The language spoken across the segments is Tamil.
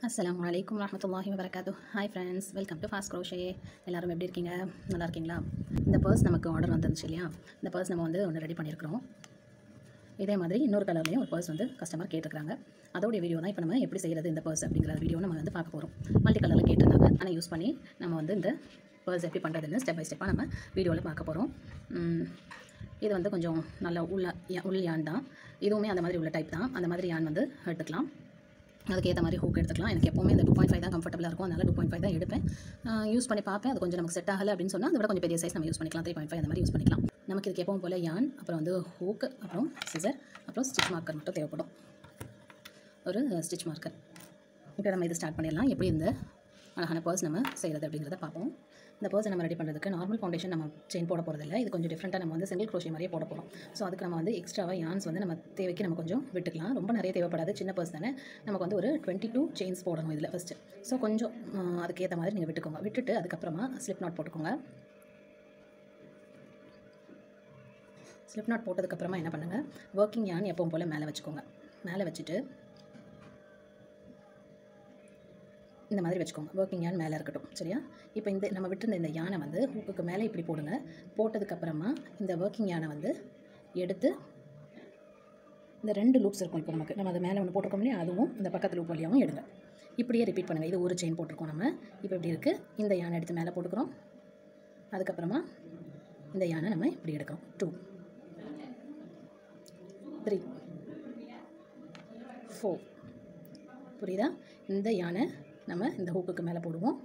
அஸ்ஸலாமு அலைக்கும் வரஹ்மத்துல்லாஹி வபரகாத்துஹ். Hi friends, welcome to fast crochet. எல்லோரும் எப்படி இருக்கீங்க? நல்லா இருக்கீங்களா? இந்த பர்ஸ் நமக்கு ஆர்டர் வந்துருந்துச்சு இல்லையா? இந்த பர்ஸ் நம்ம ஒன்று ரெடி பண்ணியிருக்கிறோம். இதே மாதிரி இன்னொரு கலர்லேயும் ஒரு பர்ஸ் கஸ்டமர் கேட்டிருக்காங்க. அதோடைய வீடியோ தான் இப்போ நம்ம எப்படி செய்கிறது இந்த பர்ஸ் அப்படிங்கிற வீடியோ நம்ம பார்க்க போகிறோம். மல்டி கலரில் கேட்டிருந்தாங்க, ஆனால் யூஸ் பண்ணி நம்ம இந்த பர்ஸ் எப்படி பண்ணுறதுன்னு ஸ்டெப் பை ஸ்டெப்பாக நம்ம வீடியோவில் பார்க்க போகிறோம். இது கொஞ்சம் நல்ல உள் யான் தான். இதுவுமே அந்த மாதிரி உள்ள டைப் தான். அந்த மாதிரி யான் எடுத்துக்கலாம். அதுக்கேற்ற மாதிரி ஹூக் எடுத்துக்கலாம். எனக்கு எப்போவுமே இந்த 2.5 தான் கம்ஃபர்டபுளாக இருக்கும். அதனால் 2.5 தான் எடுப்பேன். யூஸ் பண்ணி பார்ப்பேன். அது கொஞ்சம் நமக்கு செட் ஆகலை அப்படின்னு சொன்னால் அதை விட கொஞ்சம் பெரிய சைஸ் நம்ம யூஸ் பண்ணிக்கலாம். 3.5 அந்த மாதிரி யூஸ் பண்ணிக்கலாம். நமக்கு இதுக்கு எப்பவும் போல் யான், அப்புறம் ஹூக், அப்புறம் சிசர், அப்புறம் ஸ்டிச் மார்க்கர் மட்டும் தேவைப்படும். ஒரு ஸ்டிச் மார்க்கர். இப்போ நம்ம இது ஸ்டார்ட் பண்ணிடலாம். எப்படி இந்த அழகான பர்ஸ் நம்ம செய்கிறது அப்படிங்கிறத பார்ப்போம். இந்த பர்ஸை நம்ம ரெடி பண்ணுறதுக்கு நார்மல் ஃபவுண்டேஷன் நம்ம செயின் போட போகிறதில்ல. இது கொஞ்சம் டிஃப்ரெண்ட்டாக நம்ம சிங்கிள் க்ரோஷே மாதிரியே போட போகிறோம். ஸோ அதுக்கு நம்ம எக்ஸ்ட்ராவாக யான்ஸ் நம்ம தேவைக்கு நம்ம கொஞ்சம் விட்டுக்கலாம். ரொம்ப நிறைய தேவைப்படாது. சின்ன பர்ஸ் தானே. நமக்கு ஒரு 22 செயின்ஸ் போடணும் இதில் ஃபஸ்ட்டு. ஸோ கொஞ்சம் அதுக்கேற்ற மாதிரி நீங்கள் விட்டுக்கோங்க. விட்டுட்டு அதுக்கப்புறமா ஸ்லிப் நாட் போட்டுக்கோங்க. ஸ்லிப் நாட் போட்டதுக்கப்புறமா என்ன பண்ணுங்கள், ஒர்க்கிங் யான் எப்பவும் போல் மேலே வச்சுக்கோங்க. மேலே வச்சுட்டு இந்த மாதிரி வச்சுக்கோங்க. ஒர்க்கிங் யான் மேலே இருக்கட்டும், சரியா? இப்போ நம்ம விட்டுருந்த இந்த யானை ஹூக்குக்கு மேலே இப்படி போடுங்க. போட்டதுக்கப்புறமா இந்த ஒர்க்கிங் யானை எடுத்து இந்த 2 லூப்ஸ் இருக்கும். இப்போ நம்ம அது மேலே ஒன்று போட்டிருக்கோம் இல்லையா, அதுவும் இந்த பக்கத்து லூப் வழியாகவும் எடுங்க. இப்படியே ரிப்பீட் பண்ணுங்கள். இது ஒரு செயின் போட்டிருக்கோம் நம்ம. இப்போ இப்படி இருக்குது. இந்த யானை எடுத்து மேலே போட்டுக்கிறோம். அதுக்கப்புறமா இந்த யானை நம்ம இப்படி எடுக்கிறோம். 2 3 4. புரியுதா? இந்த யானை நம்ம இந்த ஹூக்குக்கு மேலே போடுவோம்.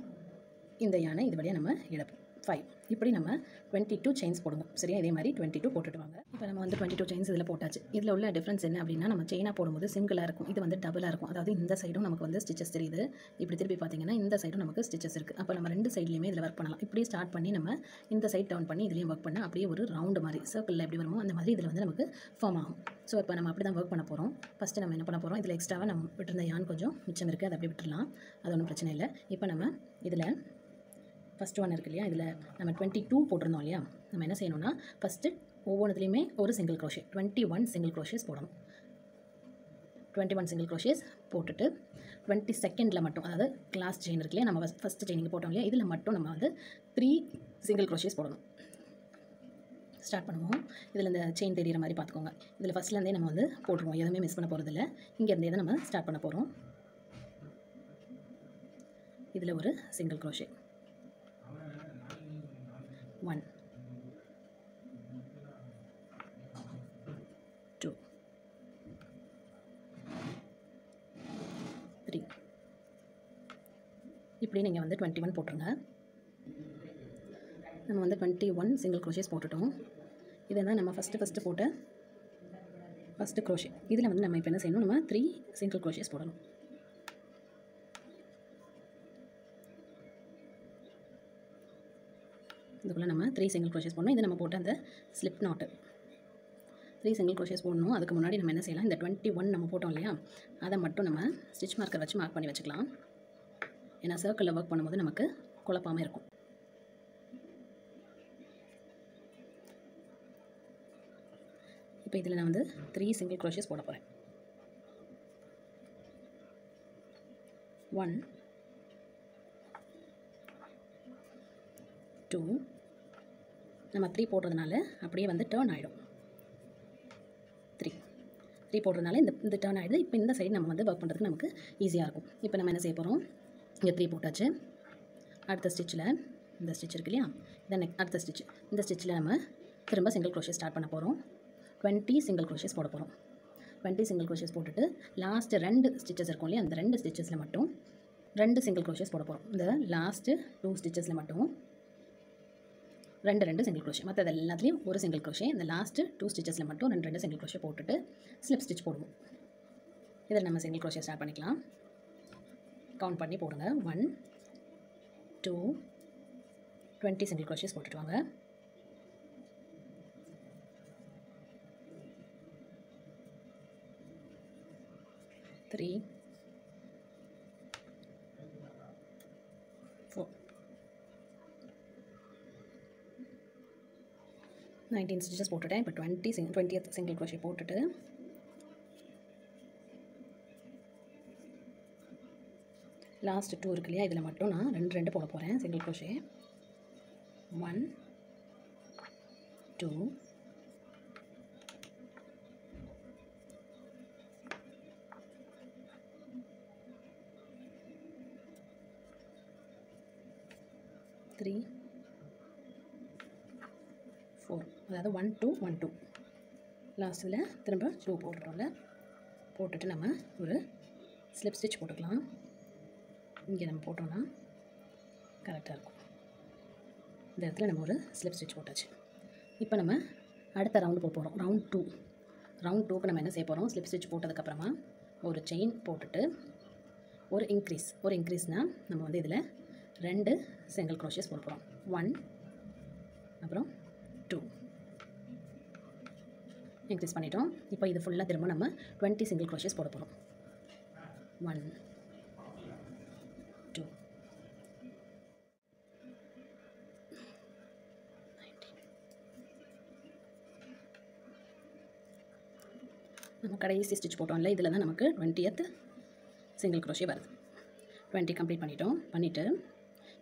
இந்த யானை இது வழியாக நம்ம எடுப்போம். 5. இப்படி நம்ம 22 செயின்ஸ் போடுங்க, சரியா? இதே மாதிரி 22 போட்டுட்டு வாங்க. இப்போ நம்ம 22 செயின்ஸ் இதில் போட்டாச்சு. இதில் உள்ள டிஃப்ரென்ஸ் என்ன அப்படின்னா, நம்ம செயினாக போடும்போது சிங்கிளாக இருக்கும். இது டபுளாக இருக்கும். அதாவது இந்த சைடும் நமக்கு ஸ்டிச்சஸ் தெரியுது. இப்படி திருப்பி பார்த்தீங்கன்னா இந்த சைடும் நமக்கு ஸ்டிச்சஸ் இருக்குது. அப்போ நம்ம 2 சைட்லையுமே இதில் ஒர்க் பண்ணலாம். இப்படி ஸ்டார்ட் பண்ணி நம்ம இந்த சைட் டவுன் பண்ணி இதுலேயும் ஒர்க் பண்ணால் அப்படியே ஒரு ரவுண்டு மாதிரி சர்க்கிளில் எப்படி வருமோ அந்த மாதிரி இதில் நமக்கு ஃபார்ம் ஆகும். ஸோ இப்போ நம்ம அப்படி தான் ஒர்க் பண்ண போகிறோம். ஃபஸ்ட்டு நம்ம என்ன பண்ண போகிறோம், இதில் எக்ஸ்ட்ராவாக நம்ம விட்டுருந்த யான் கொஞ்சம் மிச்சம் இருக்குது. அதை அப்படி விட்டுடலாம். அது ஒன்றும் பிரச்சனை இல்லை. இப்போ நம்ம இதில் ஃபஸ்ட் ஒன் இருக்கு இல்லையா, இதில் நம்ம 22 போட்டிருந்தோம் இல்லையா, நம்ம என்ன செய்யணும்னா ஃபஸ்ட்டு ஒவ்வொன்றுத்துலேயுமே ஒரு சிங்கிள் க்ரோஷே 21 சிங்கிள் க்ரோஷேஸ் போடணும். 21 சிங்கிள் க்ரோஷேஸ் போட்டுட்டு 22nd மட்டும், அதாவது லாஸ்ட் செயின் இருக்கு இல்லையா, நம்ம ஃபஸ்ட்டு செயினிங் போட்டோம் இல்லையா, இதில் மட்டும் நம்ம 3 சிங்கிள் க்ரோஷேஸ் போடணும். ஸ்டார்ட் பண்ணுவோம். இதில் இந்த செயின் தெரிகிற மாதிரி பார்த்துக்கோங்க. இதில் ஃபஸ்ட்லேருந்தே நம்ம போட்டுருவோம். எதுவுமே மிஸ் பண்ண போகிறதில்ல. இங்கேருந்தே தான் நம்ம ஸ்டார்ட் பண்ண போகிறோம். இதில் ஒரு சிங்கிள் க்ரோஷே 1 2 3. இப்படி நீங்கள் 21 போட்டுருங்க. நம்ம 21 சிங்கிள் க்ரோஷேஸ் போட்டுட்டோம். இதை தான் நம்ம ஃபஸ்ட்டு போட்ட ஃபஸ்ட்டு க்ரோஷே. இதில் நம்ம இப்போ என்ன செய்யணும், நம்ம 3 சிங்கிள் க்ரோஷேஸ் போடணும். இதுக்குள்ளே நம்ம 3 சிங்கிள் க்ரோஷேஸ் போடணும். இது நம்ம போட்ட அந்த ஸ்லிப் நாட்டு 3 சிங்கிள் க்ரோஷேஸ் போடணும். அதுக்கு முன்னாடி நம்ம என்ன செய்யலாம், இந்த 21 நம்ம போட்டோம் இல்லையா, அதை மட்டும் நம்ம ஸ்டிச் மார்க்கர் வச்சு மார்க் பண்ணி வச்சுக்கலாம். ஏன்னா சர்க்கிளில் ஒர்க் பண்ணும்போது நமக்கு குழப்பாமல் இருக்கும். இப்போ இதில் நான் 3 சிங்கிள் க்ரோஷேஸ் போட போகிறேன். 1 2. நம்ம 3 போடுறதுனால அப்படியே டேர்ன் ஆகிடும். 3 போடுறதுனால இந்த டேர்ன் ஆகிடுது. இப்போ இந்த சைடு நம்ம ஒர்க் பண்ணுறதுக்கு நமக்கு ஈஸியாக இருக்கும். இப்போ நம்ம என்ன செய்ய போகிறோம், இங்கே 3 போட்டாச்சு. அடுத்த ஸ்டிச்சில் இந்த ஸ்டிச் இருக்கு இல்லையா, இதை அடுத்த ஸ்டிச், இந்த ஸ்டிச்சில் நம்ம திரும்ப சிங்கிள் க்ரோஷே ஸ்டார்ட் பண்ண போகிறோம். 20 சிங்கிள் க்ரோஷேஸ் போட போகிறோம். 20 சிங்கிள் க்ரோஷேஸ் போட்டுட்டு லாஸ்ட்டு 2 ஸ்டிச்சஸ் இருக்கும் இல்லையா, அந்த 2 ஸ்டிச்சஸில் மட்டும் 2 சிங்கிள் க்ரோஷேஸ் போட போகிறோம். இந்த லாஸ்ட்டு 2 ஸ்டிச்சஸில் மட்டும் 2 சிங்கிள் க்ரோஷே. மற்றது எல்லாத்துலேயும் ஒரு சிங்கிள் க்ரோஷே. இந்த லாஸ்ட்டு 2 ஸ்டிச்சஸில் மட்டும் 2 சிங்கிள் க்ரோஷே போட்டுட்டு ஸ்லிப் ஸ்டிச் போடுவோம். இதில் நம்ம சிங்கிள் க்ரோஷே ஸ்டார்ட் பண்ணிக்கலாம். கவுண்ட் பண்ணி போடுங்க. 1 2 20 சிங்கிள் க்ரோஷேஸ் போட்டுட்டு வாங்க. 3 4 19 ஸ்டிச்சஸ் போட்டுட்டேன். இப்போ 20th சிங்கிள் க்ரோஷே போட்டுட்டு லாஸ்ட் 2 இருக்கு இல்லையா, இதில் மட்டும் நான் 2 போட போகிறேன் சிங்கிள் க்ரோஷே. 1 2 3 4, அதாவது 1 2 1 2. லாஸ்ட்டில் திரும்ப 2 போட்டுட்டோம்ல, போட்டுட்டு நம்ம ஒரு ஸ்லிப் ஸ்டிச் போட்டுக்கலாம். இங்கே நம்ம போட்டோம்னா கரெக்டாக இருக்கும். இந்த இடத்துல நம்ம ஒரு ஸ்லிப் ஸ்டிச் போட்டாச்சு. இப்போ நம்ம அடுத்த ரவுண்டு போக போகிறோம். ரவுண்ட் 2க்கு நம்ம என்ன செய்ய போகிறோம், ஸ்லிப் ஸ்டிச் போட்டதுக்கப்புறமா ஒரு செயின் போட்டுட்டு ஒரு இன்க்ரீஸ்னால் நம்ம வந்து இதில் 2 சிங்கிள் க்ரோஷேஸ் போட போகிறோம். 1 அப்புறம் 2 இன்க்ரீஸ் பண்ணிட்டோம். இப்போ இது ஃபுல்லாக திரும்ப நம்ம 20 சிங்கிள் க்ரோஷேஸ் போட போகிறோம். 1 2 நம்ம கடைசி ஸ்டிச் போட்டோம்ல, இதில் தான் நமக்கு 20th சிங்கிள் க்ரோஷே வருது. 20 கம்ப்ளீட் பண்ணிவிட்டு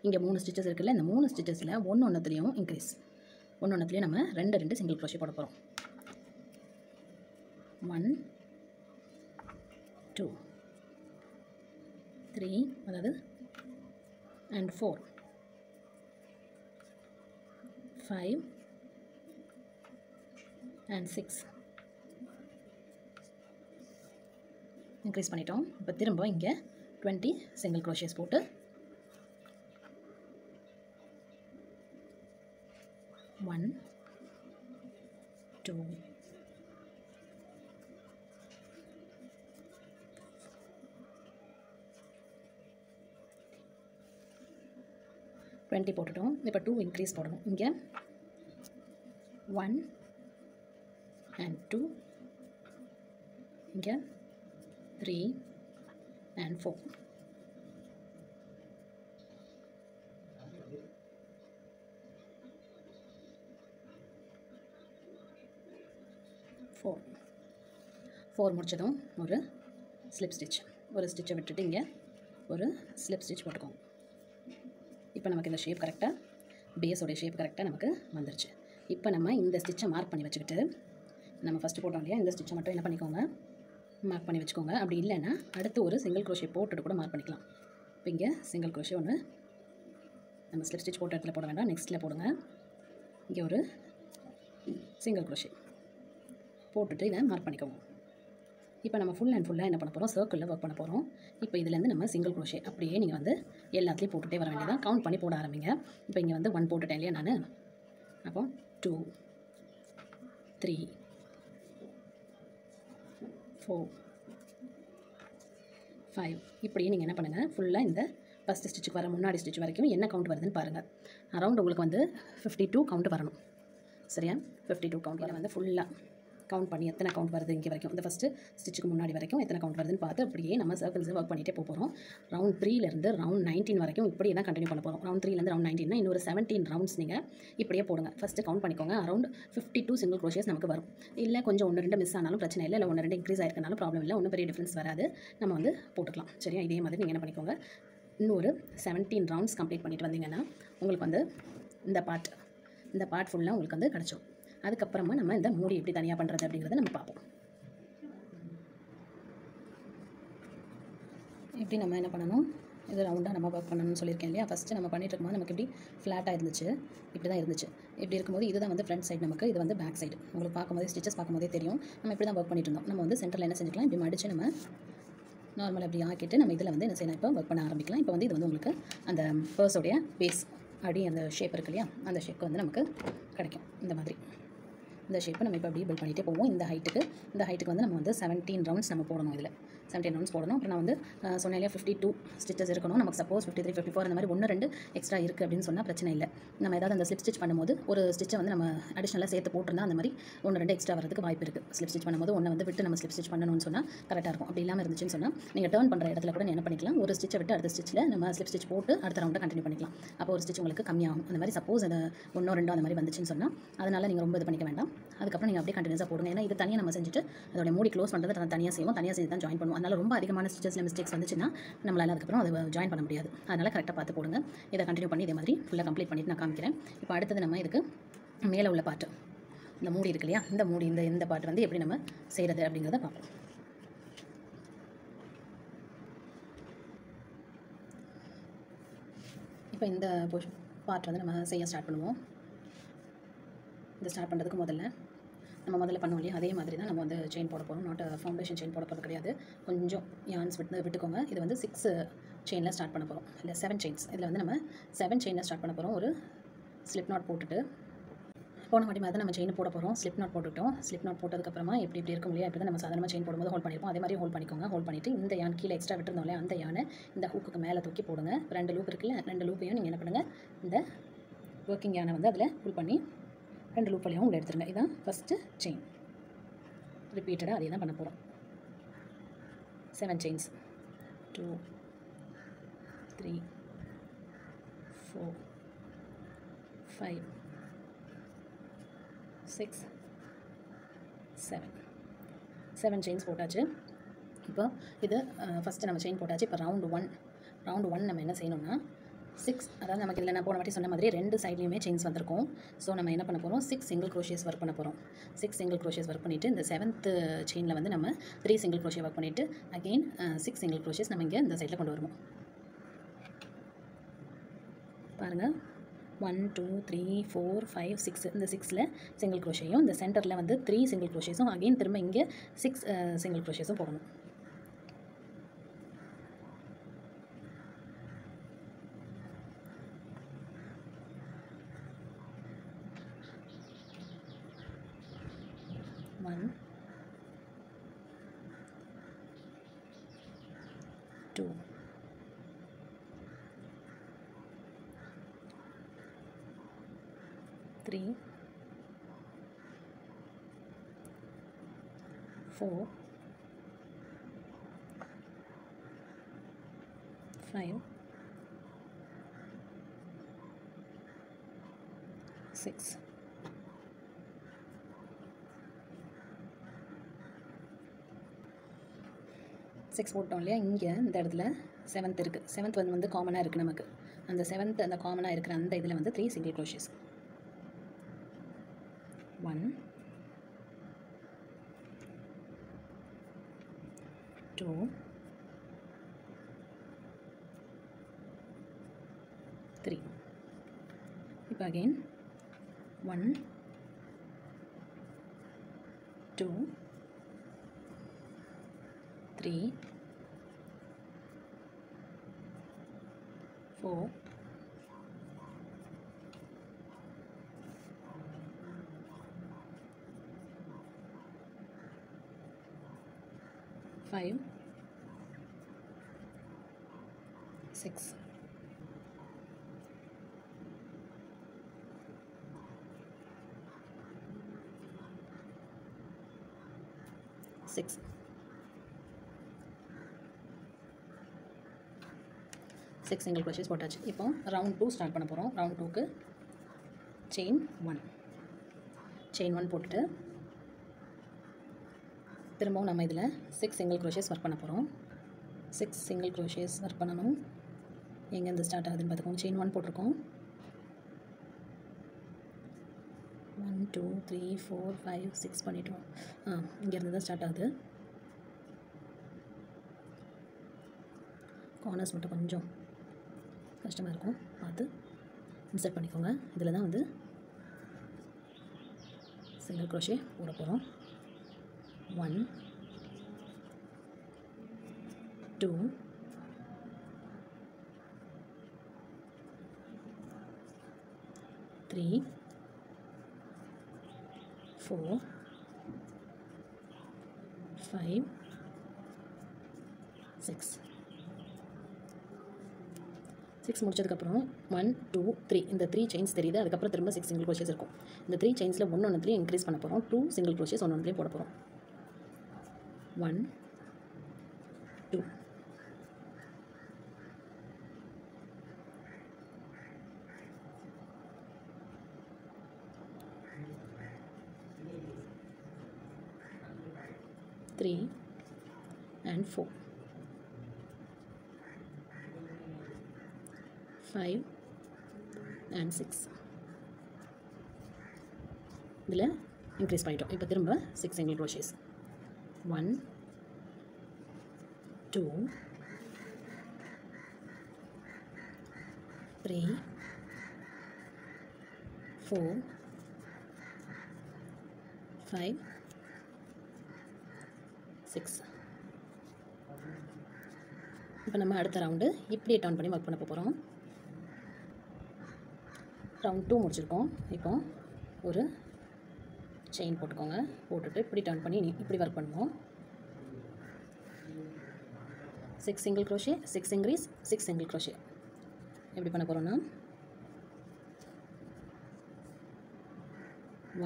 இங்கே 3 ஸ்டிச்சஸ் இருக்குல்ல, இந்த 3 ஸ்டிச்சஸில் ஒன்றுத்துலேயும் இன்க்ரீஸ், ஒன்றுத்துலேயும் நம்ம 2 சிங்கிள் க்ரோஷே போட போகிறோம். 1 2 3, அதாவது and 4 5 and 6 இன்க்ரீஸ் பண்ணிட்டோம். இப்போ திரும்ப இங்கே 20 சிங்கிள் க்ரோஷேஸ் போட்டு 1 2 20 போட்டுட்டோம். இப்போ 2 இன்க்ரீஸ் போடணும். இங்கே 1 and 2, இங்கே 3 and 4. 4 முடிச்சதும் ஒரு ஸ்லிப் ஸ்டிச், ஒரு ஸ்டிச்சை விட்டுட்டு இங்கே ஒரு ஸ்லிப் ஸ்டிச் போட்டுக்கோங்க. இப்போ நமக்கு இந்த ஷேப் கரெக்டாக, பேஸோடைய ஷேப் கரெக்டாக நமக்கு வந்துருச்சு. இப்போ நம்ம இந்த ஸ்டிச்சை மார்க் பண்ணி வச்சுக்கிட்டு, நம்ம ஃபஸ்ட்டு போட்டோம் இல்லையா, இந்த ஸ்டிச்சை மட்டும் என்ன பண்ணிக்கோங்க, மார்க் பண்ணி வச்சுக்கோங்க. அப்படி இல்லைன்னா அடுத்து ஒரு சிங்கிள் க்ரோஷே போட்டுட்டு கூட மார்க் பண்ணிக்கலாம். இப்போ இங்கே சிங்கிள் க்ரோஷே ஒன்று நம்ம ஸ்லிப் ஸ்டிச் போட்ட இடத்துல போட வேண்டாம், நெக்ஸ்ட்டில் போடுங்க. இங்கே ஒரு சிங்கிள் க்ரோஷே போட்டுட்டு இதை மார்க் பண்ணிக்கோங்க. இப்போ நம்ம ஃபுல்லாக என்ன பண்ண போகிறோம், சர்க்கிளில் ஒர்க் பண்ண போகிறோம். இப்போ இதுலேருந்து நம்ம சிங்கிள் க்ரோஷே அப்படியே நீங்கள் வந்து எல்லாத்துலேயும் போட்டுகிட்டே வர வேண்டியதான். கவுண்ட் பண்ணி போட ஆரம்பிங்க. இப்போ இங்கே வந்து 1 போட்டுட்டேன் இல்லையா நான், அப்போ 2 3 4 5 இப்படியே நீங்கள் என்ன பண்ணுங்கள், ஃபுல்லாக இந்த ஃபஸ்ட்டு ஸ்டிச்சுக்கு வர முன்னாடி ஸ்டிச் வரைக்கும் என்ன கவுண்ட் வருதுன்னு பாருங்கள். அரௌண்ட் உங்களுக்கு வந்து 52 கவுண்ட் வரணும். சரியா, 52 கவுண்ட் வந்து ஃபுல்லாக கவுண்ட் பண்ணி எத்தனை கவுண்ட் வருது இங்கே வரைக்கும், இந்த ஃபஸ்ட்டு ஸ்டிச்சுக்கு முன்னாடி வரைக்கும் எத்தனை கவுண்ட் வருதுன்னு பார்த்து அப்படியே நம்ம சர்க்கிள்ஸ் ஒர்க் பண்ணிகிட்டே போகிறோம். ரவுண்ட் 3லேருந்து ரவுண்ட் 19 வரைக்கும் இப்படியே தான் கண்டினியூ பண்ண போகிறோம். ரவுண்ட் 3லேருந்து ரவுண்ட் 19னா இன்னொரு 17 ரவுண்ட்ஸ் நீங்கள் இப்படியே போடுங்க. ஃபஸ்ட்டு கவுண்ட் பண்ணிக்கோங்க. அரௌண்ட் 52 சிங்கிள் க்ரோஷேஸ் நமக்கு வரும். இல்லை கொஞ்சம் 1-2 மிஸ் ஆனாலும் பிரச்சனை இல்லை, இல்லை 1-2 இன்க்ரீஸ் ஆயிருக்கனாலும் ப்ராப்ளம் இல்லை, ஒன்றும் பெரிய டிஃப்ரென்ஸ் வராது, நம்ம வந்து போட்டுக்கலாம். சரியா, இதே மாதிரி நீங்கள் என்ன பண்ணிக்கோங்க, இன்னொரு 17 ரவுண்ட்ஸ் கம்ப்ளீட் பண்ணிட்டு வந்தீங்கன்னா உங்களுக்கு வந்து இந்த பார்ட் ஃபுல்லாக உங்களுக்கு வந்து கிடச்சிடும். அதுக்கப்புறமா நம்ம இந்த மூடி எப்படி தனியாக பண்ணுறது அப்படிங்கிறத நம்ம பார்ப்போம். எப்படி நம்ம என்ன பண்ணணும், இது ரவுண்டாக நம்ம ஒர்க் பண்ணணும்னு சொல்லியிருக்கேன் இல்லையா. ஃபஸ்ட்டு நம்ம பண்ணிட்டு இருக்கும்போது நமக்கு இப்படி ஃப்ளாட்டாக இருந்துச்சு, இப்படி தான் இருந்துச்சு. இப்படி இருக்கும்போது இதுதான் வந்து ஃப்ரண்ட் சைடு, நமக்கு இது வந்து பேக் சைடு. உங்களுக்கு பார்க்கும்போது ஸ்டிச்சஸ் பார்க்கும்போதே தெரியும் நம்ம இப்படி தான் ஒர்க் பண்ணிட்டு இருந்தோம். நம்ம வந்து சென்டரில் என்ன செஞ்சுக்கலாம், இப்படி மடித்து நம்ம நார்மலாக இப்படி ஆக்கிட்டு நம்ம இதில் வந்து என்ன செய்யணும், இப்போ ஒர்க் பண்ண ஆரம்பிக்கலாம். இப்போ வந்து இது வந்து உங்களுக்கு அந்த பர்ஸோடைய பேஸ் அடி அந்த ஷேப் இருக்கு இல்லையா, அந்த ஷேப் வந்து நமக்கு கிடைக்கும். இந்த மாதிரி இந்த ஷேப்பை நம்ம இப்போ அப்படியே பில்ட் பண்ணிகிட்டே போவோம். இந்த ஹைட்டுக்கு வந்து நம்ம வந்து 17 ரவுண்ட்ஸ் நம்ம போடணும். இதில் 17 ரவுண்ட்ஸ் போடணும். அப்புறம் நான் வந்து சொன்னேன் இல்லையா 52 ஸ்டிச்சஸ் இருக்கணும். நமக்கு சப்போஸ் 53 54 அந்த மாதிரி 1-2 எக்ஸ்ட்ரா இருக்குது அப்படின்னு சொன்னால் பிரச்சனை இல்லை. நம்ம ஏதாவது அந்த ஸ்லிப் ஸ்டிச் பண்ணும்போது ஒரு ஸ்டிச்சை வந்து நம்ம அடிஷனலாக சேர்த்து போட்டிருந்தா அந்த மாதிரி 1-2 எக்ஸ்ட்ரா வரதுக்கு வாய்ப்பு இருக்குது. ஸ்லிப் ஸ்டிச் பண்ணும்போது ஒன்றை வந்து விட்டு நம்ம ஸ்லிப் ஸ்டிச் பண்ணணும்னு சொன்னால் கரெக்டாக இருக்கும். அப்படி இல்லாமல் இருந்துச்சுன்னு சொன்னால் நீங்கள் டர்ன் பண்ணுற இடத்துல கூட என்ன பண்ணிக்கலாம், ஒரு ஸ்டிச்சை விட்டு அடுத்த ஸ்டிச்சில் நம்ம ஸ்லிப் ஸ்டிச் போட்டு அடுத்த ரவுண்டை கண்டினியூ பண்ணிக்கலாம். அப்போ ஒரு ஸ்டிச் உங்களுக்கு கம்மியாகும். அந்த மாதிரி சப்போஸ் அது 1-2 அந்த மாதிரி வந்துச்சுன்னு சொன்னால் அதனால் நீங்கள் ரொம்ப இது பண்ணிக்க வேண்டாம். அதுக்கப்புறம் நீங்கள் அப்படியே கண்டினியூஸாக போடுங்க. ஏன்னா இது தனியாக நம்ம செஞ்சுட்டு அதோட மூடி க்ளோஸ் பண்ணுறது தனியாக செய்வோம். தனியாக செஞ்சு தான் ஜாயின் பண்ணுவோம். இருக்கும். அதனால் ரொம்ப அதிகமான ஸ்டிச்சஸில் மிஸ்டேக்ஸ் வந்துச்சுன்னா நம்மளால் அதுக்கப்புறம் அதை ஜாயின் பண்ண முடியாது. அதனால் கரெக்டாக பார்த்து போடுங்க. இதை கண்டினியூ பண்ணி இதே மாதிரி ஃபுல்லாக கம்ப்ளீட் பண்ணிவிட்டு நான் காமிக்கிறேன். இப்போ அடுத்தது நம்ம இதுக்கு மேலே உள்ள பார்ட்டு, இந்த மூடி இருக்கு இல்லையா, இந்த மூடி இந்த பார்ட் வந்து எப்படி நம்ம செய்கிறது அப்படிங்கிறத பார்ப்போம். இப்போ இந்த பார்ட் வந்து நம்ம செய்ய ஸ்டார்ட் பண்ணுவோம். இந்த ஸ்டார்ட் பண்ணுறதுக்கு நம்ம முதல்ல பண்ணோம் இல்லையா, அதே மாதிரி தான் நம்ம வந்து செயின் போட போகிறோம். நாட் ஃபவுண்டேஷன் செயின் போட போகிறது கிடையாது. கொஞ்சம் யான்ஸ் விட்டுக்கோங்க. இது வந்து 6 செயினில் ஸ்டார்ட் பண்ண போகிறோம், இல்லை 7 செயின்ஸ். இதில் வந்து நம்ம 7 செயினில் ஸ்டார்ட் பண்ண போகிறோம். ஒரு ஸ்லிப் நாட் போட்டுட்டு, போன வாட்டி மாதிரி நம்ம செயின் போட போகிறோம். ஸ்லிப் நாட் போட்டுவிட்டோம். ஸ்லிப் நாட் போட்டதுக்கப்புறமா எப்படி இருக்கும் இல்லையா, இப்படி தான் நம்ம சாதாரணமாக செயின் போடும்போது ஹோல்ட் பண்ணியிருப்போம். அதே மாதிரி ஹோல்ட் பண்ணிக்கோங்க. ஹோல்ட் பண்ணிவிட்டு இந்த யான் கீழே எக்ஸ்ட்ரா விட்டுருந்தோம் இல்லையா, அந்த யானை இந்த ஹூக்குக்கு மேலே தூக்கி போடுங்க. 2 லூப் இருக்குல்ல, 2 லூப்பையும் நீங்கள் என்ன பண்ணுங்கள், இந்த ஒர்க்கிங் யானை வந்து அதில் புல் பண்ணி 2 லூப் வழியாகவும் உள்ள எடுத்துருங்க. இதுதான் ஃபஸ்ட்டு செயின். ரிப்பீட்டடாக அதே தான் பண்ண போகிறோம். 7 செயின்ஸ். 2 3 4 5 6 7 செயின்ஸ் போட்டாச்சு. இப்போ இது ஃபஸ்ட்டு நம்ம செயின் போட்டாச்சு. இப்போ ரவுண்டு ஒன் நம்ம என்ன செய்யணும்னா 6, அதாவது நமக்கு இதில் நான் போன வாட்டி சொன்ன மாதிரி 2 சைட்லேயுமே செயின்ஸ் வந்திருக்கும். ஸோ நம்ம என்ன பண்ண போகிறோம், 6 சிங்கிள் க்ரோஷேஸ் ஒர்க் பண்ண போகிறோம். 6 சிங்கிள் க்ரோஷேஸ் ஒர்க் பண்ணிவிட்டு இந்த 7th செயினில் வந்து நம்ம 3 சிங்கிள் க்ரோஷே ஒர்க் பண்ணிவிட்டு அகெயின் 6 சிங்கிள் க்ரோஷேஸ் நம்ம இங்கே இந்த சைடில் கொண்டு வருவோம். பாருங்கள், 1 2 3 4 5 6, இந்த 6ல் சிங்கிள் க்ரோஷேயும், இந்த சென்டரில் வந்து 3 சிங்கிள் க்ரோஷேஸும், அகெயின் திரும்ப இங்கே 6 சிங்கிள் க்ரோஷேஸும் போடணும். One, 2, 3, 4, 5, 6. சிக்ஸ் போட்டோம் இல்லையா, இங்கே இந்த இடத்துல 7th இருக்குது. 7th வந்து காமனாக இருக்குது நமக்கு. அந்த 7th அந்த காமனாக இருக்கிற அந்த இதில் வந்து 3 சிங்கிள் க்ரோஷேஸ். 1 2 3. இப்போ அகெயின் 1 2 3 4 5 6. Six. 6 சிங்கிள் க்ரோஷேஸ் போட்டாச்சு. இப்போ ரவுண்ட் 2 ஸ்டார்ட் பண்ண போகிறோம். ரவுண்ட் 2க்கு செயின் 1 போட்டுட்டு திரும்பவும் நம்ம இதில் 6 சிங்கிள் க்ரோஷேஸ் ஒர்க் பண்ண போகிறோம். 6 சிங்கிள் க்ரோஷேஸ் ஒர்க் பண்ணணும். எங்கேருந்து ஸ்டார்ட் ஆகுதுன்னு பார்த்துக்கோங்க. செயின் 1 போட்டிருக்கோம். 1 2 3 4 5 6 பண்ணிட்டோம். இங்கேருந்து தான் ஸ்டார்ட் ஆகுது. கார்னர்ஸ் மட்டும் கொஞ்சம் கஷ்டமாக இருக்கும், பார்த்து இன்சர்ட் பண்ணிக்கோங்க. இதில் தான் வந்து சிங்கிள் க்ரோஷே போட போகிறோம். 1 2 3 4 5 6. 6 முடிச்சதுக்கப்புறம் 1 2 3 இந்த 3 செயின்ஸ் தெரியுது. அதுக்கப்புறம் திரும்ப 6 சிங்கிள் க்ரோஷேஸ் இருக்கும். இந்த 3 செயின்ஸில் ஒன்றுலேயும் இன்க்ரீஸ் பண்ண போகிறோம். 2 சிங்கிள் க்ரோஷேஸ் ஒன்றுலேயும் போட போகிறோம். 1 2 3 and 4 5 and 6 இதில் இன்க்ரீஸ் பண்ணிட்டோம். இப்போ திரும்ப 6 single crochets 1 2 3 4 5 6. இப்போ நம்ம அடுத்த ரவுண்டு இப்படியே டர்ன் பண்ணி ஒர்க் பண்ண போகிறோம். ரவுண்ட் 2 முடிச்சிருக்கோம். இப்போ ஒரு செயின் போட்டுக்கோங்க. போட்டுட்டு இப்படி டர்ன் பண்ணி இப்படி ஒர்க் பண்ணுவோம். 6 single crochet 6 increase 6 single crochet. எப்படி பண்ண போகிறோம்னா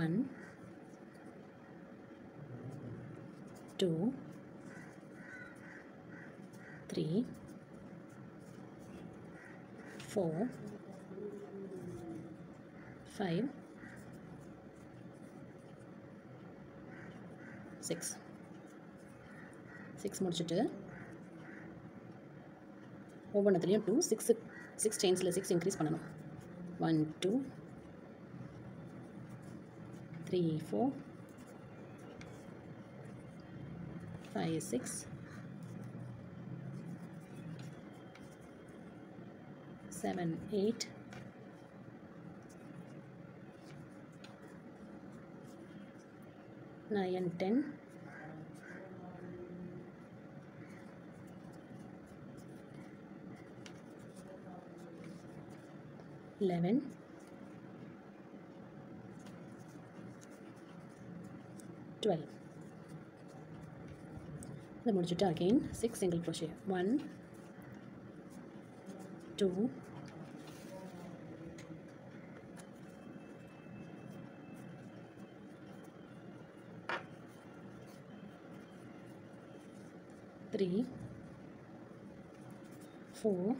1 2 3 4 5 6 முடிச்சுட்டு ஒவ்வொன்றத்துலேயும் 6 செயின்ஸில் 6 இன்க்ரீஸ் பண்ணணும். 1 2 3 4 5 6 7 8 9 10 11 12. இதை முடிச்சுட்டு அகெயின் 6 single crochet 1 2 3 4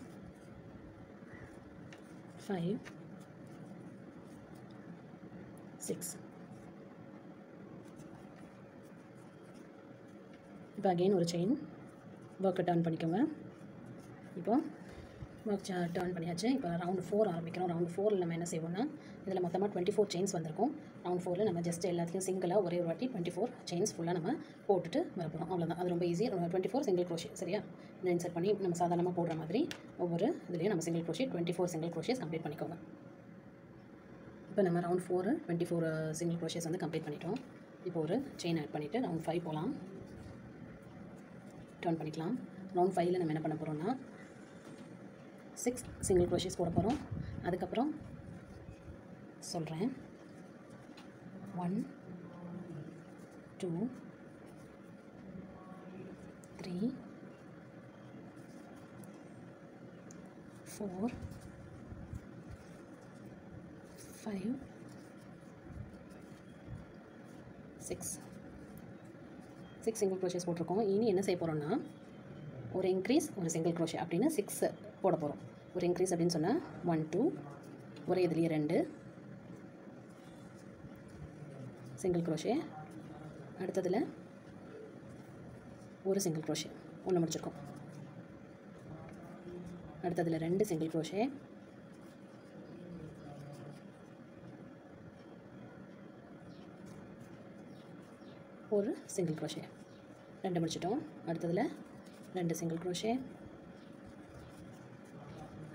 5 6. இப்போ அகெயின் ஒரு செயின் ஒர்க்கை டர்ன் பண்ணிக்கோங்க. இப்போ ஒர்க் டர்ன் பண்ணியாச்சு. இப்போ ரவுண்ட் 4 ஆரம்பிக்கிறோம். ரவுண்ட் 4 நம்ம என்ன செய்வோம்னா இதில் மொத்தமாக 24 செயின்ஸ் வந்திருக்கும். ரவுண்ட் 4 நம்ம ஜஸ்ட் எல்லாத்தையும் சிங்கிளாக ஒரே ஒரு வாட்டி 24 செயின்ஸ் ஃபுல்லாக நம்ம போட்டுட்டு வரப்போகிறோம். அவ்வளோதான். அது ரொம்ப ஈஸியாக 24 single crochet. சரியா? இதை இன்சர்ட் பண்ணி நம்ம சாதாரணமாக போடுற மாதிரி ஒவ்வொரு இதுலேயும் நம்ம single crochet 24 single crochets complete பண்ணிக்கோங்க. இப்போ நம்ம ரவுண்ட் 4 24 single crochets வந்து கம்ப்ளீட் பண்ணிட்டோம். இப்போ ஒரு செயின் ஆட் பண்ணிவிட்டு ரவுண்ட் 5 போகலாம். டர்ன் பண்ணிக்கலாம். ரவுண்ட் 5ல் நம்ம என்ன பண்ண போகிறோம்னா 6 single crochets போட போகிறோம். அதுக்கப்புறம் சொல்கிறேன் 1 2 3 4 5 6 single crochets போட்டிருக்கோம். இனி என்ன செய்ய போகிறோம்னா ஒரு இன்க்ரீஸ் ஒரு single crochet அப்படின்னு 6 போட போகிறோம். ஒரு இன்க்ரீஸ் அப்படின்னு சொன்னால் 1 2 ஒரே இதுலேயே 2 single crochet. அடுத்ததில் ஒரு single crochet ஒன்று முடிச்சிருக்கோம். அடுத்ததில் 2 single crochet. ஒரு single crochet 2 முடிச்சிட்டோம். அடுத்ததில் 2 single crochet.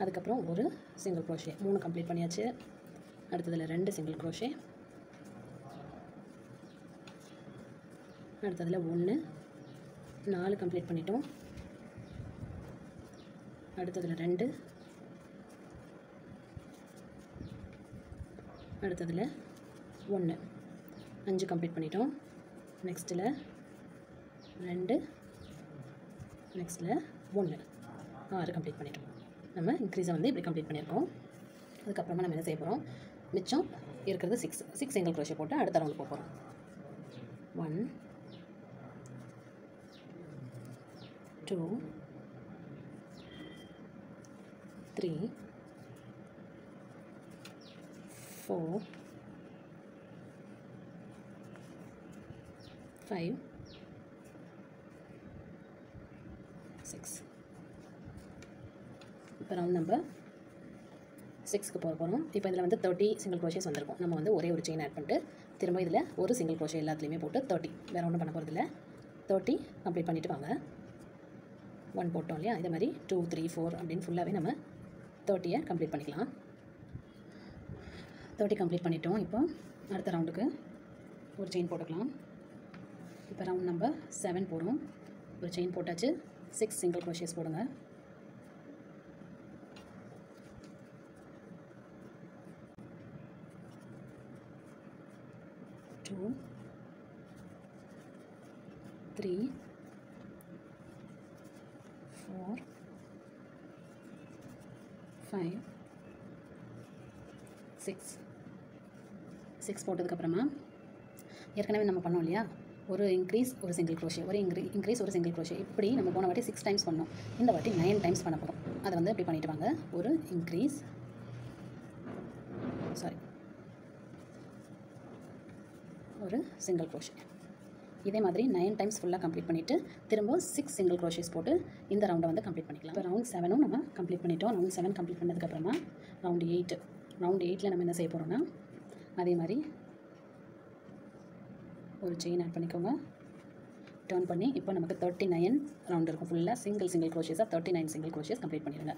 அதுக்கப்புறம் ஒரு single crochet 3 கம்ப்ளீட் பண்ணியாச்சு. அடுத்ததில் 2 single crochet. அடுத்ததில் 1 4 கம்ப்ளீட் பண்ணிட்டோம். அடுத்ததில் 2 அடுத்ததில் 1 5 கம்ப்ளீட் பண்ணிட்டோம். நெக்ஸ்ட்டில் 2 நெக்ஸ்ட்டில் 1 6 கம்ப்ளீட் பண்ணிட்டோம். நம்ம இன்க்ரீஸை வந்து இப்படி கம்ப்ளீட் பண்ணியிருக்கோம். அதுக்கப்புறமா நம்ம என்ன செய்ய போகிறோம் மிச்சம் இருக்கிறது 6 single crochet போட்டு அடுத்த ரவுண்டு போக போகிறோம். 1 2 3 4 5 இப்போ ரவுண்ட் நம்பர் 6க்கு போக போகிறோம். இப்போ இதில் வந்து 30 சிங்கிள் க்ரோஷேஸ் வந்திருக்கும். நம்ம வந்து ஒரே ஒரு செயின் ஆட் பண்ணிட்டு திரும்ப இதில் ஒரு சிங்கிள் க்ரோஷே எல்லாத்துலேயுமே போட்டு 30 வேறு ஒன்றும் பண்ண போகிறதில்ல. 30 கம்ப்ளீட் பண்ணிவிட்டு வாங்க. 1 போட்டோம் இல்லையா, இதே மாதிரி 2 3 4 அப்படின்னு ஃபுல்லாகவே நம்ம 30 கம்ப்ளீட் பண்ணிக்கலாம். 30 கம்ப்ளீட் பண்ணிட்டோம். இப்போ அடுத்த ரவுண்டுக்கு ஒரு செயின் போட்டுக்கலாம். இப்போ ரவுண்ட் நம்பர் 7 போடுறோம். ஒரு செயின் போட்டாச்சு. 6 சிங்கிள் க்ரோஷேஸ் போடுங்க. 2 3 4 5 6 போட்டதுக்கப்புறமா ஏற்கனவே நம்ம பண்ணோம் இல்லையா, ஒரு இன்க்ரீஸ் ஒரு சிங்கிள் க்ரோஷே, ஒரு இன்க்ரீஸ் ஒரு சிங்கிள் க்ரோஷே, இப்படி நம்ம போன வாட்டி 6 டைம்ஸ் பண்ணோம். இந்த வாட்டி 9 டைம்ஸ் பண்ண போகிறோம். அதை வந்து இப்படி பண்ணிட்டு வாங்க. ஒரு இன்க்ரீஸ், ஒரு சிங்கிள் க்ரோஷே. இதே மாதிரி 9 டைம்ஸ் ஃபுல்லாக கம்ப்ளீட் பண்ணிவிட்டு திரும்ப 6 சிங்கிள் க்ரோஷேஸ் போட்டு இந்த ரவுண்டை வந்து கம்ப்ளீட் பண்ணிக்கலாம். இப்போ ரவுண்ட் 7 நம்ம கம்ப்ளீட் பண்ணிட்டோம். ரவுண்ட் 7 கம்ப்ளீட் பண்ணதுக்கப்புறமா ரவுண்ட் 8 நம்ம என்ன செய்ய போகிறோம்னா, அதே மாதிரி ஒரு செயின் ஆட் பண்ணிக்கோங்க. டர்ன் பண்ணி இப்போ நமக்கு 39 ரவுண்ட் இருக்கும். ஃபுல்லாக சிங்கிள் க்ரோஷேஸாக 39 சிங்கிள் க்ரோஷேஸ் கம்ப்ளீட் பண்ணிடுங்க.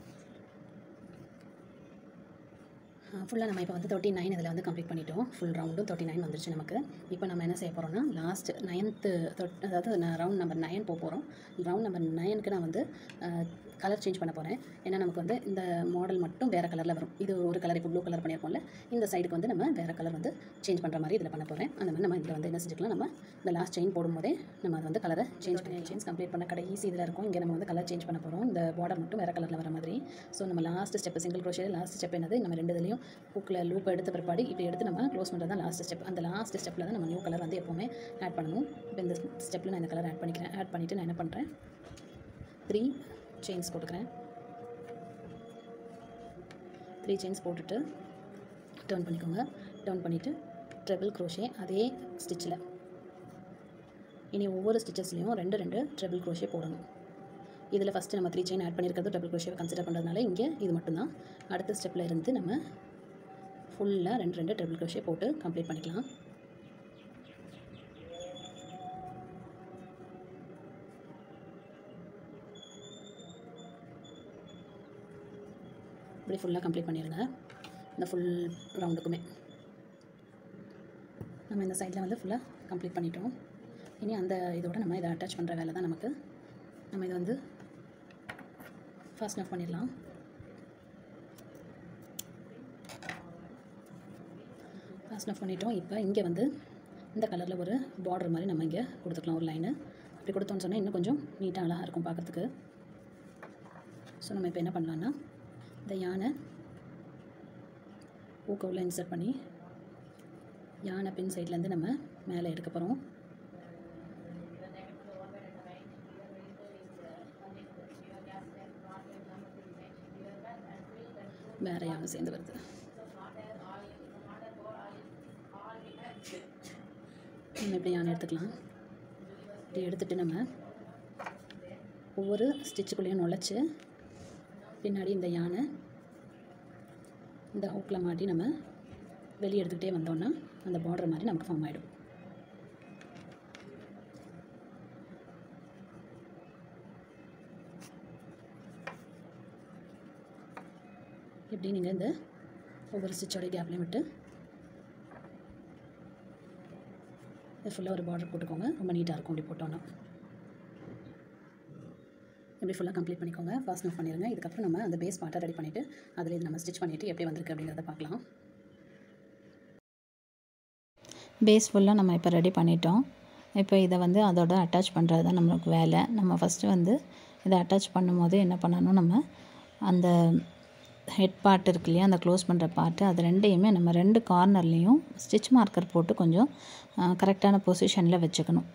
ஃபுல்லாக நம்ம இப்போ வந்து 39 இதில் வந்து கம்ப்ளீட் பண்ணிட்டோம். ஃபுல் ரவுண்டும் 39 வந்துருச்சு நமக்கு. இப்போ நம்ம என்ன செய்ய போகிறோம்னா, லாஸ்ட் 9th அதாவது ரவுண்ட் நம்பர் 9 போக போகிறோம். ரவுண்ட் நம்பர் 9க்கு நான் வந்து கலர் சேஞ்ச் பண்ண போகிறேன். ஏன்னா நமக்கு வந்து இந்த மாடல் மட்டும் வேறு கலரில் வரும். இது ஒரு கலர் இப்போ ப்ளூ கலர் பண்ணியிருக்கோம்ல, இந்த சைடுக்கு வந்து நம்ம வேறு கலர் வந்து சேஞ்ச் பண்ணுற மாதிரி இதில் பண்ண போகிறேன். அந்த மாதிரி நம்ம இதில் வந்து என்ன செஞ்சுக்கலாம், நம்ம இந்த லாஸ்ட் செயின் போடும்போதே நம்ம அதை வந்து கலரை சேஞ்ச் பண்ணி கம்ப்ளீட் பண்ண கடைசி இதில் இருக்கும். இங்கே நம்ம வந்து கலர் சேஞ்ச் பண்ண போகிறோம். இந்த பார்டர் மட்டும் வேறு கலரில் வர மாதிரி. ஸோ நம்ம last step single crochet last step என்னது, நம்ம 2 இதுலையும் ஹூக்கில் லூப் எடுத்த பிற்பாடு இப்படி எடுத்து நம்ம க்ளோஸ் பண்ணுறது தான் லாஸ்ட் ஸ்டெப். அந்த லாஸ்ட் ஸ்டெப்பில் தான் நம்ம நியூ கலர் வந்து எப்போவுமே ஆட் பண்ணணும். இப்போ இந்த ஸ்டெப்பில் நான் இந்த கலர் ஆட் பண்ணிக்கிறேன். ஆட் பண்ணிவிட்டு நான் என்ன பண்ணுறேன், 3 செயின்ஸ் போட்டுக்கிறேன். 3 செயின்ஸ் போட்டுட்டு டர்ன் பண்ணிக்கோங்க. டர்ன் பண்ணிவிட்டு ட்ரிபிள் க்ரோஷே அதே ஸ்டிச்சில். இனி ஒவ்வொரு ஸ்டிச்சஸ்லையும் 2 ட்ரிபிள் க்ரோஷே போடணும். இதில் ஃபஸ்ட்டு நம்ம 3 செயின் ஆட் பண்ணியிருக்கிறது ட்ரிபிள் க்ரோஷேவை கன்சிடர் பண்ணுறதுனால இங்கே இது மட்டும்தான். அடுத்த ஸ்டெப்பில் இருந்து நம்ம ஃபுல்லாக 2 ட்ரிபிள் க்ரோஷே போட்டு கம்ப்ளீட் பண்ணிக்கலாம். இப்படி ஃபுல்லாக கம்ப்ளீட் பண்ணிடுங்க. இந்த ஃபுல் ரவுண்டுக்குமே நம்ம இந்த சைடில் வந்து ஃபுல்லாக கம்ப்ளீட் பண்ணிட்டோம். இனி அந்த இதோட நம்ம இதை அட்டாச் பண்ணுற வேலை தான் நமக்கு. நம்ம இதை வந்து ஃபாஸ்ட் ஆஃப் பண்ணிடலாம். ஃபாஸ்ட் ஆஃப் பண்ணிட்டோம். இப்போ இங்கே வந்து இந்த கலரில் ஒரு பார்டர் மாதிரி நம்ம இங்கே கொடுத்துக்கலாம், ஒரு லைனு. அப்படி கொடுத்தோன்னு சொன்னால் இன்னும் கொஞ்சம் நீட்டாக அழகாக இருக்கும் பார்க்குறதுக்கு. ஸோ நம்ம இப்போ என்ன பண்ணலான்னா, இந்த யானை ஊக்க உள்ள இன்சர்ட் பண்ணி யானை பின் சைட்லேருந்து நம்ம மேலே எடுக்க போகிறோம். வேற யானை சேர்ந்து வருது. நம்ம இப்படி யானை எடுத்துக்கலாம். இப்படி எடுத்துகிட்டு நம்ம ஒவ்வொரு ஸ்டிச்சுக்குள்ளேயும் நுழைச்சி பின்னாடி இந்த யானை இந்த ஹூக்கில் மாட்டி நம்ம வெளியே எடுத்துக்கிட்டே வந்தோன்னா அந்த பார்டர் மாதிரி நமக்கு ஃபார்ம் ஆகிடும். இப்படி நீங்கள் இந்த ஒவ்வொரு ஸ்டிச்சோடைய கேப்லையும் விட்டு இது ஃபுல்லாக ஒரு பார்டர் போட்டுக்கோங்க. ரொம்ப நீட்டாக இருக்கும் இப்படி போட்டோன்னா. இப்படி ஃபுல்லாக கம்ப்ளீட் பண்ணிக்கோங்க. ஃபாஸ்ட் ஆஃப் பண்ணிடுங்க. இதுக்கப்புறம் நம்ம அந்த பேஸ் பார்ட்டை ரெடி பண்ணிவிட்டு அதில் இது நம்ம ஸ்டிச் பண்ணிவிட்டு எப்படி வந்திருக்கு அப்படிங்கிறத பார்க்கலாம். பேஸ் ஃபுல்லாக நம்ம இப்போ ரெடி பண்ணிட்டோம். இப்போ இதை வந்து அதோட அட்டாச் பண்ணுறது தான் நம்மளுக்கு வேலை. நம்ம ஃபஸ்ட்டு வந்து இதை அட்டாச் பண்ணும்போது என்ன பண்ணணும், நம்ம அந்த ஹெட் பார்ட் இருக்கு இல்லையா, அந்த க்ளோஸ் பண்ணுற பார்ட்டு, அது ரெண்டையுமே நம்ம 2 கார்னர்லேயும் ஸ்டிச் மார்க்கர் போட்டு கொஞ்சம் கரெக்டான பொசிஷனில் வச்சுக்கணும்.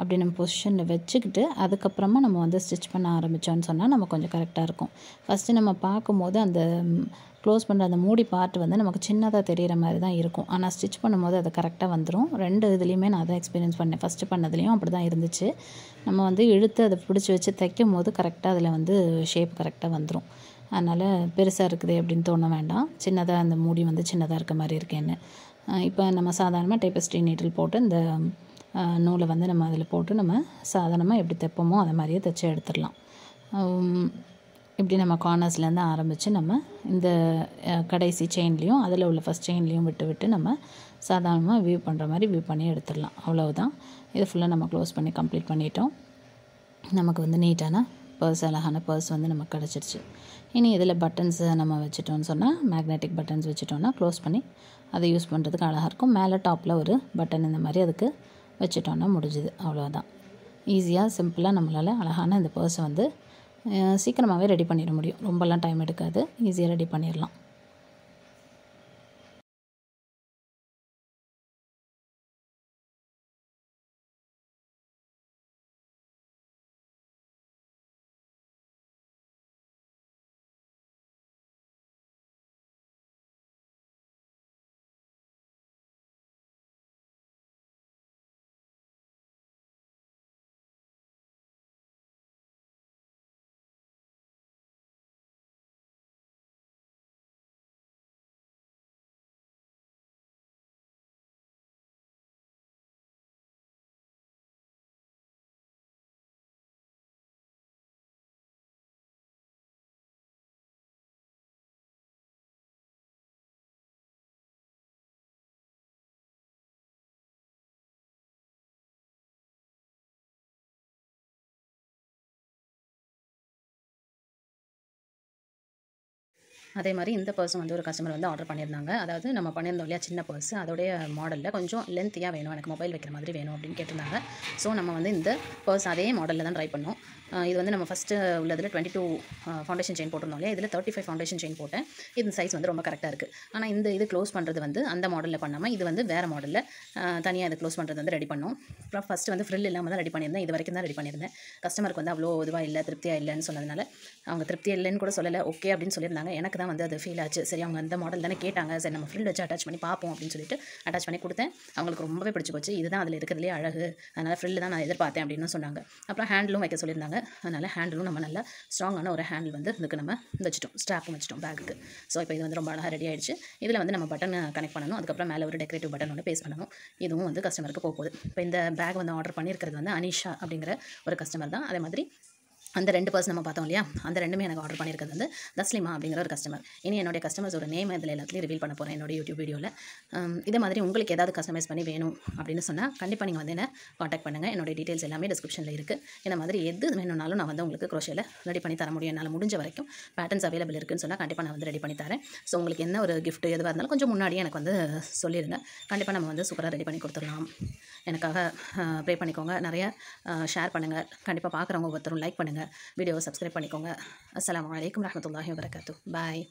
அப்படி நம்ம பொசிஷனில் வச்சுக்கிட்டு அதுக்கப்புறமா நம்ம வந்து ஸ்டிச் பண்ண ஆரம்பித்தோன்னு சொன்னால் நம்ம கொஞ்சம் கரெக்டாக இருக்கும். ஃபஸ்ட்டு நம்ம பார்க்கும்போது அந்த க்ளோஸ் பண்ணுற அந்த மூடி பார்ட் வந்து நமக்கு சின்னதாக தெரிகிற மாதிரி தான் இருக்கும். ஆனால் ஸ்டிச் பண்ணும்போது அது கரெக்டாக வந்துடும். 2 இதுலேயுமே நான் தான் எக்ஸ்பீரியன்ஸ் பண்ணேன். ஃபஸ்ட்டு பண்ணதுலேயும் அப்படி தான் இருந்துச்சு. நம்ம வந்து இழுத்து அதை பிடிச்சி வச்சு தைக்கும் போது கரெக்டாக அதில் வந்து ஷேப் கரெக்டாக வந்துடும். அதனால் பெருசாக இருக்குது அப்படின்னு தோண வேண்டாம். சின்னதாக அந்த மூடி வந்து சின்னதாக இருக்க மாதிரி இருக்கேன்னு. இப்போ நம்ம சாதாரணமாக டேப்பஸ்ட்ரி நீடில் போட்டு இந்த நூலை வந்து நம்ம அதில் போட்டு நம்ம சாதாரணமாக எப்படி தைப்போமோ அதை மாதிரியே தைச்சி எடுத்துடலாம். இப்படி நம்ம கார்னர்ஸ்லேருந்து ஆரம்பித்து நம்ம இந்த கடைசி செயின்லேயும் அதில் உள்ள ஃபஸ்ட் செயின்லேயும் விட்டு விட்டு நம்ம சாதாரணமாக வியூ பண்ணுற மாதிரி வியூ பண்ணி எடுத்துடலாம். அவ்வளவுதான். இது ஃபுல்லாக நம்ம க்ளோஸ் பண்ணி கம்ப்ளீட் பண்ணிட்டோம். நமக்கு வந்து நீட்டான பர்ஸ், அழகான பர்ஸ் வந்து நமக்கு கிடச்சிருச்சு. இனி இதில் பட்டன்ஸை நம்ம வச்சுட்டோன்னு சொன்னால் மேக்னெட்டிக் பட்டன்ஸ் வச்சுட்டோன்னா க்ளோஸ் பண்ணி அதை யூஸ் பண்ணுறதுக்கு அழகாக இருக்கும். மேலே டாப்பில் ஒரு பட்டன் இந்த மாதிரி அதுக்கு வச்சுட்டோன்னா முடிஞ்சுது. அவ்வளோதான். ஈஸியாக சிம்பிளாக நம்மளால் அழகான இந்த பர்ஸை வந்து சீக்கிரமாகவே ரெடி பண்ணிட முடியும். ரொம்பலாம் டைம் எடுக்காது. ஈஸியாக ரெடி பண்ணிடலாம். அதே மாதிரி இந்த பர்ஸும் வந்து ஒரு கஸ்டமர் வந்து ஆர்டர் பண்ணியிருந்தாங்க. அதாவது நம்ம பண்ணியிருந்தோம் இல்லையா சின்ன பர்ஸ், அதோடைய மாடலில் கொஞ்சம் லென்த்தியாக வேணும், எனக்கு மொபைல் வைக்கிற மாதிரி வேணும் அப்படின்னு கேட்டிருந்தாங்க. ஸோ நம்ம வந்து இந்த பர்ஸ் அதே மாடலில் தான் ட்ரை பண்ணோம். இது வந்து நம்ம ஃபஸ்ட்டு உள்ளதில் 22 ஃபவுண்டேஷன் செயின் போட்டிருந்தோம் இல்லையா, இதில் 35 ஃபவுண்டேஷன் செயின் போட்டேன். இந்த சைஸ் வந்து ரொம்ப கரெக்டாக இருக்குது. ஆனால் இது க்ளோஸ் பண்ணுறது வந்து அந்த மாடலில் பண்ணாமல் இது வந்து வேறு மாடலில் தனியாக இது க்ளோஸ் பண்ணுறது வந்து ரெடி பண்ணோம். அப்புறம் ஃபஸ்ட்டு வந்து ஃப்ரில் இல்லாமல் தான் ரெடி பண்ணியிருந்தேன். இது வரைக்கும் தான் ரெடி பண்ணியிருந்தேன். கஸ்டமருக்கு வந்து அவ்வளோ இதுவாக இல்லை, திருப்தியாக இல்லைன்னு சொன்னதுனால அவங்க திருப்தியாக இல்லைன்னு கூட சொல்லலை, ஓகே அப்படின்னு சொல்லியிருந்தாங்க. எனக்கு தான் வந்து அது ஃபீல் ஆச்சு. சரி, அவங்க அந்த மாடல் தானே கேட்டாங்க, சரி நம்ம ஃப்ரில் வச்சு அட்டாச் பண்ணி பார்ப்போம் அப்படின்னு சொல்லிட்டு அட்டாச் பண்ணி கொடுத்தேன். அவங்களுக்கு ரொம்பவே பிடிச்சி போச்சு. இதுதான் அதில் இருக்கிறதுலே அழகு, அதனால் ஃப்ரில் தான் நான் எதிர்பார்த்தேன் அப்படின்னு சொன்னாங்க. அப்புறம் ஹேண்டிலும் வைக்க சொல்லியிருந்தாங்க. அதனால் ஹேண்டிலும் நம்ம நல்லா ஸ்ட்ராங்கான ஒரு ஹேண்டில் வந்து இதுக்கு நம்ம வச்சுட்டோம், ஸ்ட்ராப்பும் வச்சுட்டோம் பேக்குக்கு. ஸோ இப்போ இது வந்து ரொம்ப அழகாக ரெடி ஆகிடுச்சு. இதில் வந்து நம்ம பட்டன் கனெக்ட் பண்ணணும். அதுக்கப்புறம் மேலே ஒரு டெக்கரேட்டிவ் பட்டன் ஒன்று பேஸ்ட் பண்ணணும். இதுவும் வந்து கஸ்டமருக்கு போகுது. இப்போ இந்த பேக் வந்து ஆர்டர் பண்ணியிருக்கிறது வந்து அனிஷா அப்படிங்கிற ஒரு கஸ்டமர் தான். அதே மாதிரி அந்த 2 பர்ஸ் நம்ம பார்த்தோம் இல்லையா, அந்த 2மே எனக்கு ஆர்டர் பண்ணியிருக்கிறது வந்து தஸ்லிமா அப்படிங்கிற ஒரு கஸ்டமர். இனி என்னுடைய கஸ்டமர்ஸோட நேம் இதில் எல்லாத்துலேயும் ரிவீல் பண்ண போகிறேன் என்னோட யூடியூப் வீடியோவில். இதே மாதிரி உங்களுக்கு ஏதாவது கஸ்டமைஸ் பண்ணி வேணும் அப்படின்னு சொன்னால் கண்டிப்பாக நீங்கள் வந்து என்ன காண்டாக்ட் பண்ணுங்கள். என்னோடய டீட்டெயில்ஸ் எல்லாமே டிஸ்கிரிப்ஷனில் இருக்குது. இந்த மாதிரி எது வேணும்னாலும் நான் வந்து உங்களுக்கு க்ரோஷேல ரெடி பண்ணி தர முடியும். என்னால் முடிஞ்ச வரைக்கும் பேட்டர்ன்ஸ் அவைலபிள் இருக்குன்னு சொன்னால் கண்டிப்பாக நான் வந்து ரெடி பண்ணி தரேன். ஸோ உங்களுக்கு என்ன ஒரு கிஃப்ட் எதுவாக இருந்தாலும் கொஞ்சம் முன்னாடியே எனக்கு வந்து சொல்லிடுங்க. கண்டிப்பாக நம்ம வந்து சூப்பராக ரெடி பண்ணி கொடுத்துடலாம். எனக்காக ப்ரே பண்ணிக்கோங்க, நிறைய ஷேர் பண்ணுங்கள். கண்டிப்பாக பார்க்குறவங்க ஒவ்வொருத்தரும் லைக் பண்ணுங்கள், வீடியோவை சப்ஸ்கிரைப் பண்ணிக்கோங்க. அஸ்ஸலாமு அலைக்கும் வரஹ்மத்துல்லாஹி வபரகாத்துஹு. பாய்.